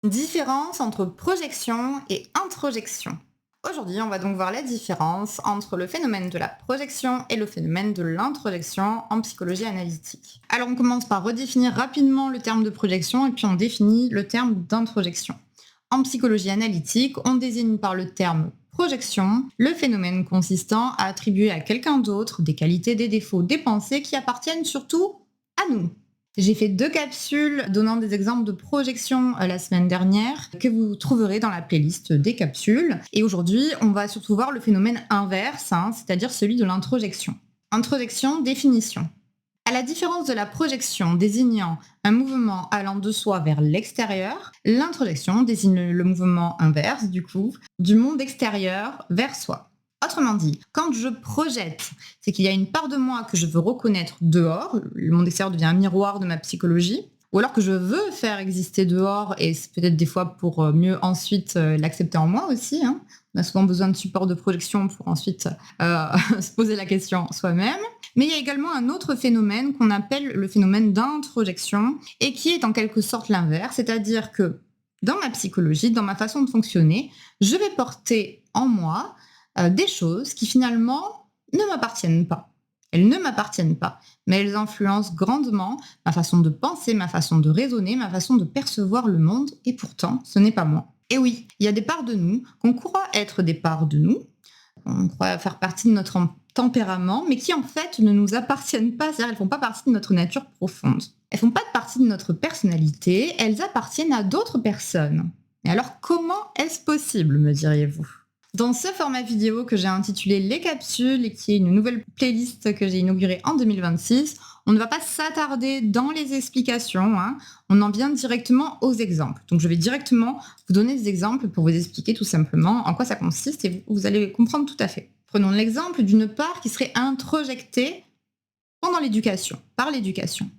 Différence entre projection et introjection. Aujourd'hui, on va donc voir la différence entre le phénomène de la projection et le phénomène de l'introjection en psychologie analytique. Alors, on commence par redéfinir rapidement le terme de projection et puis on définit le terme d'introjection. En psychologie analytique, on désigne par le terme projection le phénomène consistant à attribuer à quelqu'un d'autre des qualités, des défauts, des pensées qui appartiennent surtout à nous. J'ai fait 2 capsules donnant des exemples de projection la semaine dernière que vous trouverez dans la playlist des capsules. Et aujourd'hui, on va surtout voir le phénomène inverse, c'est-à-dire celui de l'introjection. Introjection, définition. À la différence de la projection désignant un mouvement allant de soi vers l'extérieur, l'introjection désigne le mouvement inverse, du monde extérieur vers soi. Autrement dit, quand je projette, c'est qu'il y a une part de moi que je veux reconnaître dehors, le monde extérieur devient un miroir de ma psychologie, ou alors que je veux faire exister dehors, et c'est peut-être des fois pour mieux ensuite l'accepter en moi aussi. On a souvent besoin de support de projection pour ensuite se poser la question soi-même. Mais il y a également un autre phénomène qu'on appelle le phénomène d'introjection, et qui est en quelque sorte l'inverse, c'est-à-dire que dans ma psychologie, dans ma façon de fonctionner, je vais porter en moi des choses qui finalement ne m'appartiennent pas. Elles ne m'appartiennent pas, mais elles influencent grandement ma façon de penser, ma façon de raisonner, ma façon de percevoir le monde, et pourtant, ce n'est pas moi. Et oui, il y a des parts de nous qu'on croit être des parts de nous, on croit faire partie de notre tempérament, mais qui en fait ne nous appartiennent pas, c'est-à-dire elles ne font pas partie de notre nature profonde. Elles ne font pas partie de notre personnalité, elles appartiennent à d'autres personnes. Et alors comment est-ce possible, me diriez-vous ? Dans ce format vidéo que j'ai intitulé Les capsules et qui est une nouvelle playlist que j'ai inaugurée en 2026, on ne va pas s'attarder dans les explications, on en vient directement aux exemples. Donc je vais directement vous donner des exemples pour vous expliquer tout simplement en quoi ça consiste et vous allez comprendre tout à fait. Prenons l'exemple d'une part qui serait introjectée pendant l'éducation, par l'éducation.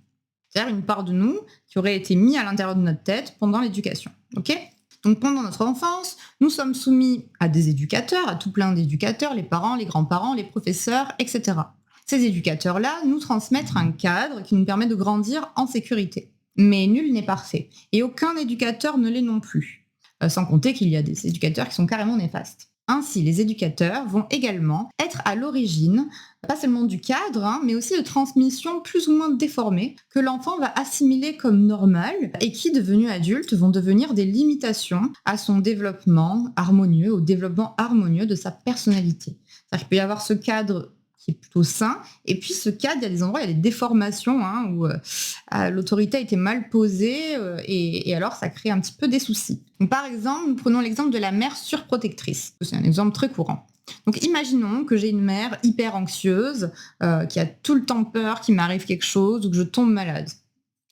C'est-à-dire une part de nous qui aurait été mise à l'intérieur de notre tête pendant l'éducation. Ok ? Donc pendant notre enfance, nous sommes soumis à des éducateurs, à tout plein d'éducateurs, les parents, les grands-parents, les professeurs, etc. Ces éducateurs-là nous transmettent un cadre qui nous permet de grandir en sécurité. Mais nul n'est parfait, et aucun éducateur ne l'est non plus. Sans compter qu'il y a des éducateurs qui sont carrément néfastes. Ainsi, les éducateurs vont également être à l'origine, pas seulement du cadre, mais aussi de transmissions plus ou moins déformées que l'enfant va assimiler comme normales et qui, devenus adultes, vont devenir des limitations à son développement harmonieux, au développement harmonieux de sa personnalité. C'est-à-dire qu'il peut y avoir ce cadre qui est plutôt sain, et puis ce cadre, il y a des endroits, il y a des déformations où l'autorité a été mal posée et alors ça crée un petit peu des soucis. Donc, par exemple, nous prenons l'exemple de la mère surprotectrice. C'est un exemple très courant. Donc imaginons que j'ai une mère hyper anxieuse qui a tout le temps peur qu'il m'arrive quelque chose ou que je tombe malade.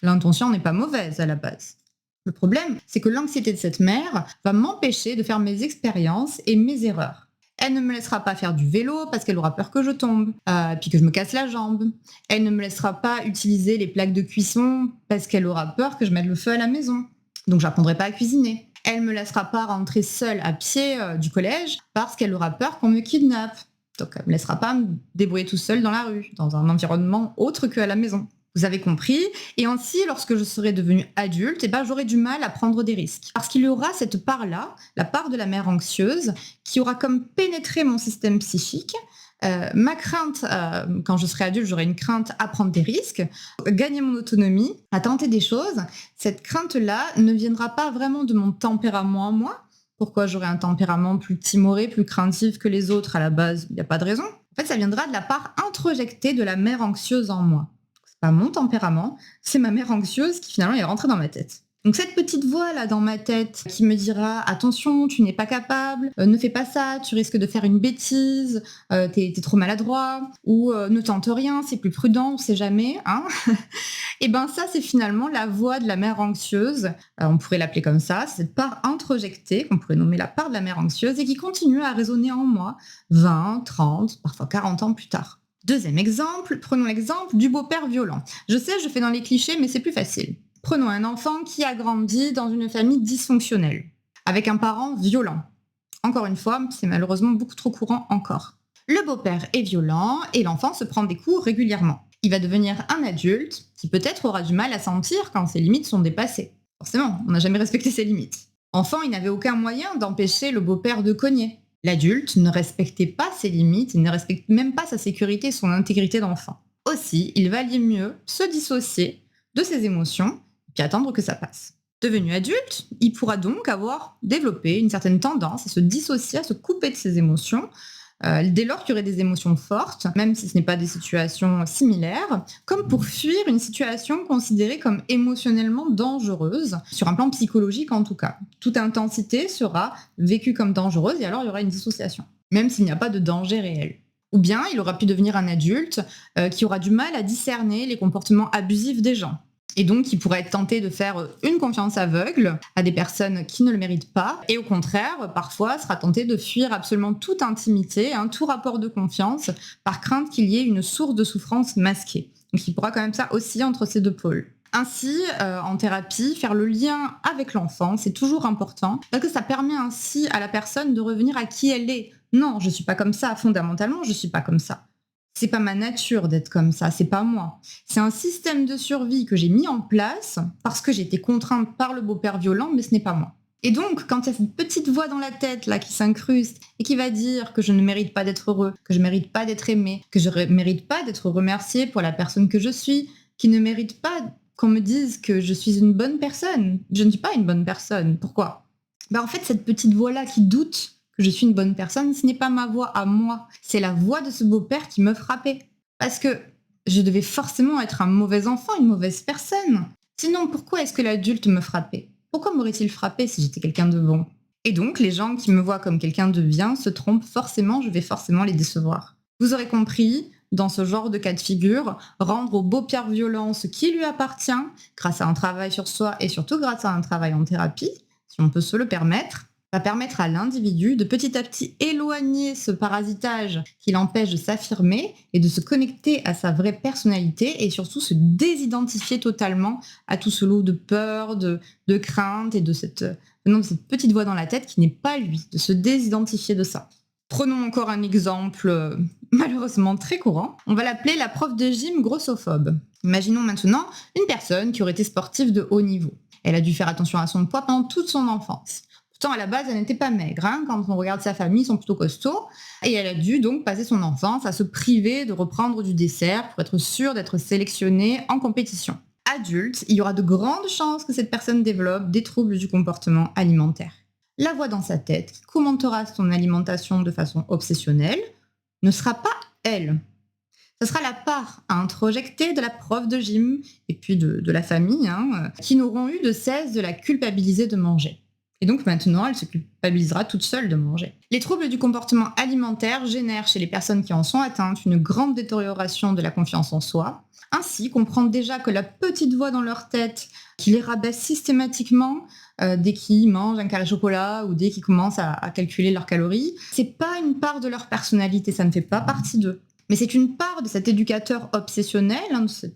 L'intention n'est pas mauvaise à la base. Le problème, c'est que l'anxiété de cette mère va m'empêcher de faire mes expériences et mes erreurs. Elle ne me laissera pas faire du vélo parce qu'elle aura peur que je tombe, puis que je me casse la jambe. Elle ne me laissera pas utiliser les plaques de cuisson parce qu'elle aura peur que je mette le feu à la maison. Donc j'apprendrai pas à cuisiner. Elle ne me laissera pas rentrer seule à pied du collège parce qu'elle aura peur qu'on me kidnappe. Donc elle me laissera pas me débrouiller tout seul dans la rue, dans un environnement autre qu'à la maison. Vous avez compris. Et ainsi, lorsque je serai devenue adulte, j'aurai du mal à prendre des risques. Parce qu'il y aura cette part-là, la part de la mère anxieuse, qui aura comme pénétré mon système psychique. Ma crainte, quand je serai adulte, j'aurai une crainte à prendre des risques, gagner mon autonomie, à tenter des choses. Cette crainte-là ne viendra pas vraiment de mon tempérament à moi. Pourquoi j'aurai un tempérament plus timoré, plus craintif que les autres à la base? Il n'y a pas de raison. En fait, ça viendra de la part introjectée de la mère anxieuse en moi. Pas mon tempérament, c'est ma mère anxieuse qui finalement est rentrée dans ma tête. Donc cette petite voix là dans ma tête qui me dira attention, tu n'es pas capable, ne fais pas ça, tu risques de faire une bêtise, t'es trop maladroit, ou ne tente rien, c'est plus prudent, on sait jamais. Et ça c'est finalement la voix de la mère anxieuse, on pourrait l'appeler comme ça, c'est cette part introjectée qu'on pourrait nommer la part de la mère anxieuse et qui continue à résonner en moi 20, 30, parfois 40 ans plus tard. Deuxième exemple, prenons l'exemple du beau-père violent. Je sais, je fais dans les clichés, mais c'est plus facile. Prenons un enfant qui a grandi dans une famille dysfonctionnelle, avec un parent violent. Encore une fois, c'est malheureusement beaucoup trop courant encore. Le beau-père est violent et l'enfant se prend des coups régulièrement. Il va devenir un adulte qui peut-être aura du mal à sentir quand ses limites sont dépassées. Forcément, on n'a jamais respecté ses limites. Enfant, il n'avait aucun moyen d'empêcher le beau-père de cogner. L'adulte ne respectait pas ses limites, il ne respecte même pas sa sécurité et son intégrité d'enfant. Aussi, il valait mieux se dissocier de ses émotions puis attendre que ça passe. Devenu adulte, il pourra donc avoir développé une certaine tendance à se dissocier, à se couper de ses émotions, dès lors qu'il y aurait des émotions fortes, même si ce n'est pas des situations similaires, comme pour fuir une situation considérée comme émotionnellement dangereuse, sur un plan psychologique en tout cas. Toute intensité sera vécue comme dangereuse et alors il y aura une dissociation, même s'il n'y a pas de danger réel. Ou bien il aura pu devenir un adulte qui aura du mal à discerner les comportements abusifs des gens. Et donc, il pourrait être tenté de faire une confiance aveugle à des personnes qui ne le méritent pas. Et au contraire, parfois, sera tenté de fuir absolument toute intimité, tout rapport de confiance, par crainte qu'il y ait une source de souffrance masquée. Donc, il pourra quand même ça osciller entre ces deux pôles. Ainsi, en thérapie, faire le lien avec l'enfant, c'est toujours important, parce que ça permet ainsi à la personne de revenir à qui elle est. Non, je ne suis pas comme ça, fondamentalement, je ne suis pas comme ça. C'est pas ma nature d'être comme ça, c'est pas moi. C'est un système de survie que j'ai mis en place parce que j'ai été contrainte par le beau-père violent, mais ce n'est pas moi. Et donc, quand il y a cette petite voix dans la tête là qui s'incruste et qui va dire que je ne mérite pas d'être heureux, que je ne mérite pas d'être aimé, que je ne mérite pas d'être remercié pour la personne que je suis, qui ne mérite pas qu'on me dise que je suis une bonne personne. Je ne suis pas une bonne personne. Pourquoi ? En fait, cette petite voix-là qui doute que je suis une bonne personne, ce n'est pas ma voix à moi. C'est la voix de ce beau-père qui me frappait. Parce que je devais forcément être un mauvais enfant, une mauvaise personne. Sinon, pourquoi est-ce que l'adulte me frappait ? Pourquoi m'aurait-il frappé si j'étais quelqu'un de bon ? Et donc, les gens qui me voient comme quelqu'un de bien se trompent forcément, je vais forcément les décevoir. Vous aurez compris, dans ce genre de cas de figure, rendre au beau-père violent ce qui lui appartient, grâce à un travail sur soi et surtout grâce à un travail en thérapie, si on peut se le permettre, va permettre à l'individu de petit à petit éloigner ce parasitage qui l'empêche de s'affirmer et de se connecter à sa vraie personnalité et surtout se désidentifier totalement à tout ce lot de peur, de crainte et de cette petite voix dans la tête qui n'est pas lui, de se désidentifier de ça. Prenons encore un exemple malheureusement très courant. On va l'appeler la prof de gym grossophobe. Imaginons maintenant une personne qui aurait été sportive de haut niveau. Elle a dû faire attention à son poids pendant toute son enfance. Pourtant, à la base, elle n'était pas maigre. Quand on regarde sa famille, ils sont plutôt costauds. Et elle a dû donc passer son enfance à se priver de reprendre du dessert pour être sûre d'être sélectionnée en compétition. Adulte, il y aura de grandes chances que cette personne développe des troubles du comportement alimentaire. La voix dans sa tête qui commentera son alimentation de façon obsessionnelle ne sera pas elle. Ce sera la part à introjecter de la prof de gym et puis de la famille qui n'auront eu de cesse de la culpabiliser de manger. Et donc maintenant, elle se culpabilisera toute seule de manger. Les troubles du comportement alimentaire génèrent chez les personnes qui en sont atteintes une grande détérioration de la confiance en soi. Ainsi, comprendre déjà que la petite voix dans leur tête qui les rabaisse systématiquement dès qu'ils mangent un carré chocolat ou dès qu'ils commencent à calculer leurs calories, c'est pas une part de leur personnalité, ça ne fait pas partie d'eux. Mais c'est une part de cet éducateur obsessionnel,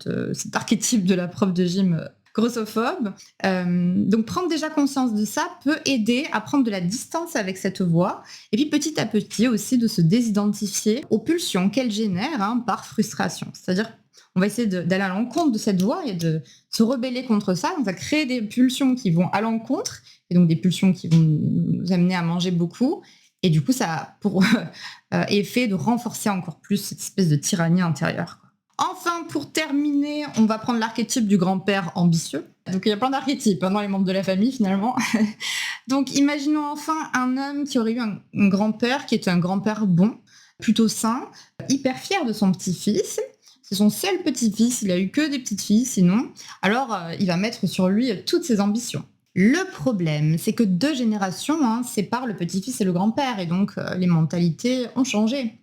de cet archétype de la prof de gym grossophobe. Donc prendre déjà conscience de ça peut aider à prendre de la distance avec cette voix et puis petit à petit aussi de se désidentifier aux pulsions qu'elle génère par frustration. C'est-à-dire on va essayer d'aller à l'encontre de cette voix et de se rebeller contre ça. Donc ça crée des pulsions qui vont à l'encontre et donc des pulsions qui vont nous amener à manger beaucoup. Et du coup, ça a pour effet de renforcer encore plus cette espèce de tyrannie intérieure. Enfin, pour terminer, on va prendre l'archétype du grand-père ambitieux. Donc, il y a plein d'archétypes dans les membres de la famille, finalement. Donc, imaginons enfin un homme qui aurait eu un grand-père qui était un grand-père bon, plutôt sain, hyper fier de son petit-fils. C'est son seul petit-fils, il a eu que des petites filles sinon. Alors, il va mettre sur lui toutes ses ambitions. Le problème, c'est que 2 générations séparent le petit-fils et le grand-père, et donc les mentalités ont changé.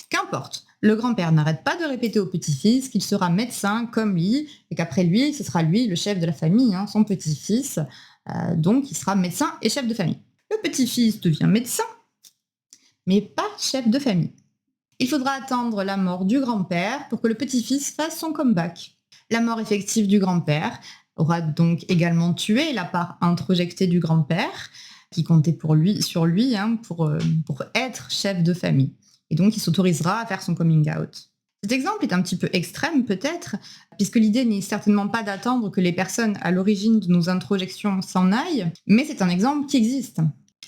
Qu'importe, le grand-père n'arrête pas de répéter au petit-fils qu'il sera médecin comme lui, et qu'après lui, ce sera lui le chef de la famille, son petit-fils, donc il sera médecin et chef de famille. Le petit-fils devient médecin, mais pas chef de famille. Il faudra attendre la mort du grand-père pour que le petit-fils fasse son comeback. La mort effective du grand-père aura donc également tué la part introjectée du grand-père, qui comptait sur lui pour être chef de famille. Et donc, il s'autorisera à faire son coming out. Cet exemple est un petit peu extrême peut-être, puisque l'idée n'est certainement pas d'attendre que les personnes à l'origine de nos introjections s'en aillent, mais c'est un exemple qui existe.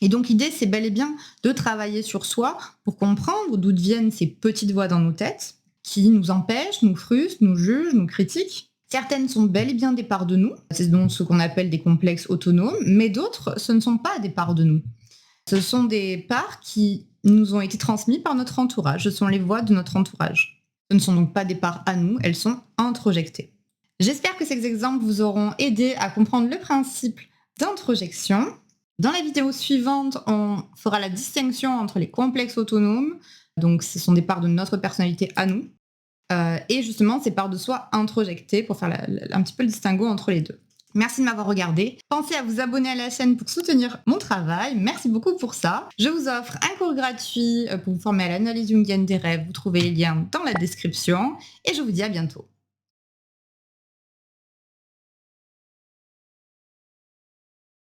Et donc l'idée, c'est bel et bien de travailler sur soi pour comprendre d'où viennent ces petites voix dans nos têtes, qui nous empêchent, nous frustrent, nous jugent, nous critiquent. Certaines sont bel et bien des parts de nous, c'est donc ce qu'on appelle des complexes autonomes, mais d'autres, ce ne sont pas des parts de nous. Ce sont des parts qui nous ont été transmises par notre entourage, ce sont les voix de notre entourage. Ce ne sont donc pas des parts à nous, elles sont introjectées. J'espère que ces exemples vous auront aidé à comprendre le principe d'introjection. Dans la vidéo suivante, on fera la distinction entre les complexes autonomes, donc ce sont des parts de notre personnalité à nous, et justement ces parts de soi introjectées pour faire un petit peu le distinguo entre les deux. Merci de m'avoir regardé. Pensez à vous abonner à la chaîne pour soutenir mon travail. Merci beaucoup pour ça. Je vous offre un cours gratuit pour vous former à l'analyse jungienne des rêves. Vous trouvez les liens dans la description et je vous dis à bientôt.